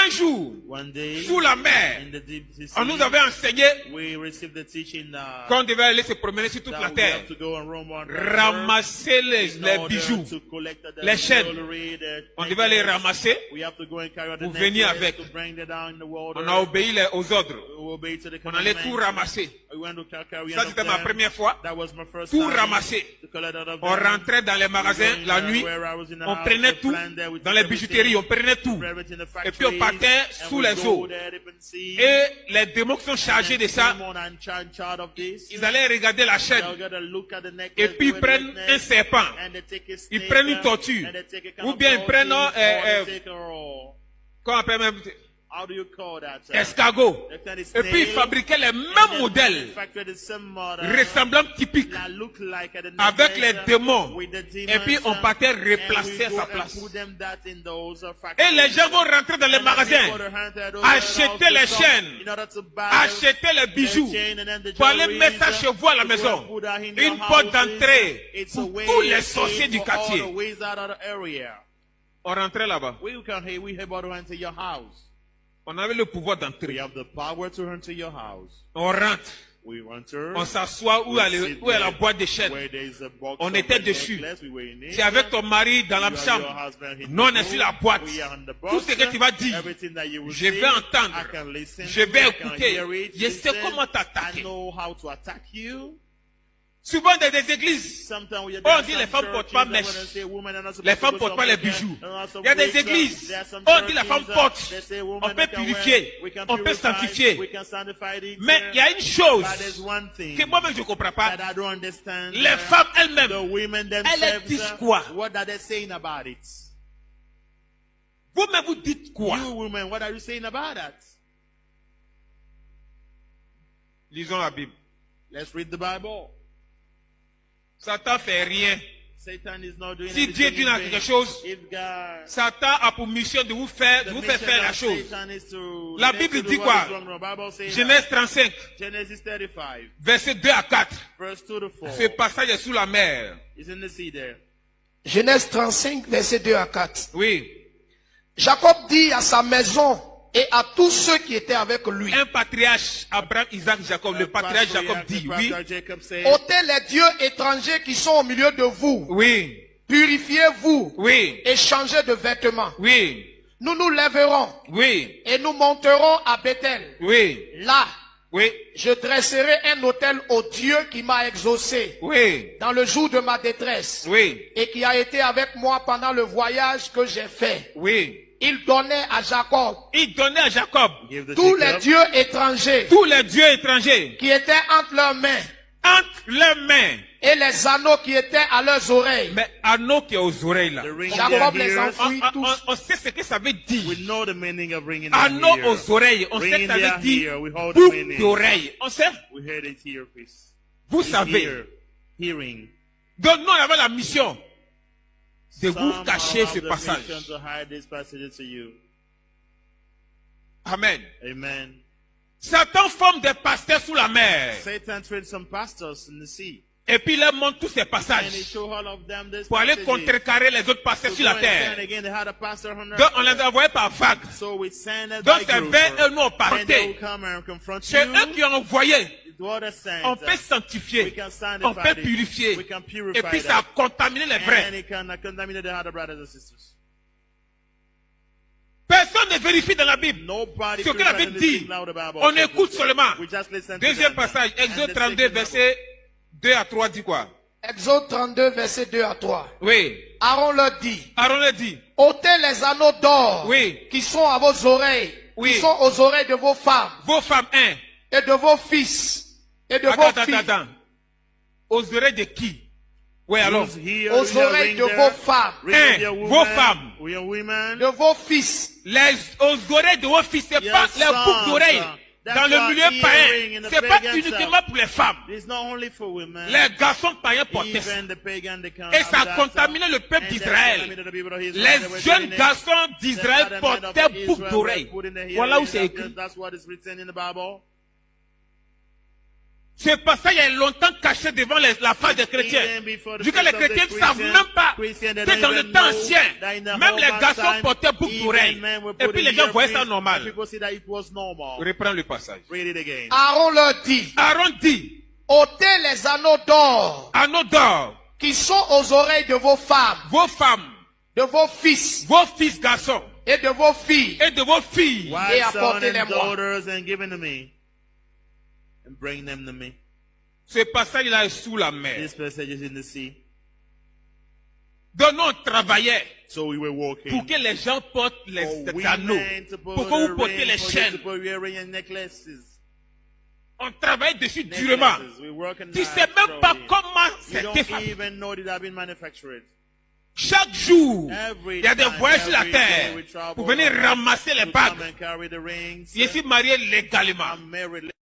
Un jour, One day, sous la mer, in the deep sea, on nous avait enseigné we received the teaching qu'on devait aller se promener sur toute that la we terre, have to go and roam around the ramasser earth in les order bijoux, to collect the les chaînes. jewelry, the On devait les necklace. ramasser. We have to go and carry the Pour venir necklace avec. to bring it down in the water. On a obéi aux ordres. We obey to the On allait tout commandments. ramasser. We went to carry Ça, all of c'était ma them. première fois. That was my first Tout time ramasser. to collect all of On them. rentrait dans les magasins la nuit. On prenait tout. Dans les bijouteries, on prenait tout. Et puis on partait sous les eaux. Et les démons qui sont chargés de ça, ils allaient regarder la chaîne. Et puis ils prennent un serpent. Ils prennent une tortue. Ou bien ils prennent comment on appelle même escargot. Et puis ils fabriquaient les mêmes modèles ressemblants typiques avec les démons. Et puis on partait replacer à sa place. Et les gens vont rentrer dans les magasins, acheter les chaînes, acheter les bijoux, pour aller mettre ça chez vous à la maison. Une porte d'entrée pour tous les sorciers du quartier. On rentrait là-bas. On avait le pouvoir d'entrer. On rentre. On s'assoit où est la boîte de chaînes. On était dessus. C'est avec ton mari dans la chambre. Nous on est sur la boîte. Tout ce que tu vas dire, je vais entendre. Je vais écouter. Je sais comment t'attaquer. Souvent dans des églises, on dit les femmes ne portent pas mèche. Les femmes ne portent pas les bijoux. Il y a des églises, on dit les femmes portent. On peut purifier, on peut sanctifier. Mais il y a une chose que moi-même je ne comprends pas. Les femmes elles-mêmes, elles disent quoi? Vous-même vous dites quoi? Lisons la Bible. Let's read the Bible. Satan fait rien. Satan is not doing Si Dieu dit dans quelque chose, Satan a pour mission de vous faire faire la chose. La Bible dit quoi? Genèse 35, verset 2 à 4. Ce passage est sous la mer. Genèse 35, verset 2 à 4. Oui. Jacob dit à sa maison et à tous ceux qui étaient avec lui. Un patriarche, Abraham, Isaac, Jacob. Le patriarche Jacob dit, oui. Ôtez les dieux étrangers qui sont au milieu de vous. Oui. Purifiez-vous. Oui. Et changez de vêtements. Oui. Nous nous lèverons. Oui. Et nous monterons à Bethel. Oui. Là. Oui. Je dresserai un autel au Dieu qui m'a exaucé. Oui. Dans le jour de ma détresse. Oui. Et qui a été avec moi pendant le voyage que j'ai fait. Oui. Il donnait à Jacob. Il donnait à Jacob. Tous les dieux étrangers. Tous les dieux étrangers. Qui étaient entre leurs mains. Entre leurs mains. Et les anneaux qui étaient à leurs oreilles. Mais anneaux qui est aux oreilles là. Jacob les enfouit tous. On sait ce que ça veut dire. Anneaux aux oreilles. On sait que ça veut dire boucle d'oreille. On sait. Vous savez. Donc nous on avait la mission de vous cacher ce passage. Amen. Amen. Satan forme des pasteurs sous la mer. Satan trained some pastors in the sea. Et puis il leur montre tous ces passages pour aller contrecarrer les autres pasteurs sur la terre. Donc on les envoyait par vagues. Donc c'est vers eux nous on partait. C'est eux qui ont envoyé. On peut sanctifier, on peut purifier, et puis ça a contaminé les vrais. Personne ne vérifie dans la Bible ce que la Bible dit. On écoute seulement. Deuxième passage, Exode 32, verset 2 à 3 dit quoi? Exode 32, verset 2 à 3. Oui. Aaron leur dit. Aaron leur dit. Ôtez les anneaux d'or. Oui. Qui sont à vos oreilles. Oui. Qui sont aux oreilles de vos femmes. Vos femmes, hein. Et de vos fils. Et de vos filles. Attends. Aux oreilles de qui? Oui, alors. Aux oreilles de vos femmes. Vos femmes. De vos fils. Aux oreilles de vos fils. C'est pas les boucles d'oreilles. Dans le milieu païen, c'est pas uniquement pour les femmes. Les garçons païens portaient ça. Et ça a contaminé le peuple d'Israël. Les jeunes garçons d'Israël portaient boucles d'oreilles. Voilà où c'est écrit. Ce passage est longtemps caché devant la face des chrétiens. Vu que les chrétiens ne savent même pas que dans le temps ancien, même les garçons portaient boucle d'oreille. Et puis les gens voyaient ça normal. Reprends le passage. Aaron leur dit, Aaron dit, ôtez les anneaux d'or anneaux d'or, qui sont aux oreilles de vos femmes, de vos fils vos fils garçons et de vos filles, et de vos filles. Wives, sons, apportez-les and moi. daughters, and give them to me. And bring them to me. Ce passage-là est sous la mer. This passage is in the sea. Donc nous on travaillait So we were walking. pour que les gens portent For les anneaux, women to put pour que vous a portiez ring, les for you chaînes. to put your ring and necklaces. On travaille dessus durement. Necklaces. We work on Tu ne that sais même pas slowly. comment You c'était don't fait. even know that I've been manufactured. Chaque jour, Every il y a des time, voyages sur la every day terre we travel pour venir around ramasser les to bagues. come and carry the rings. Je suis marié légalement. I'm married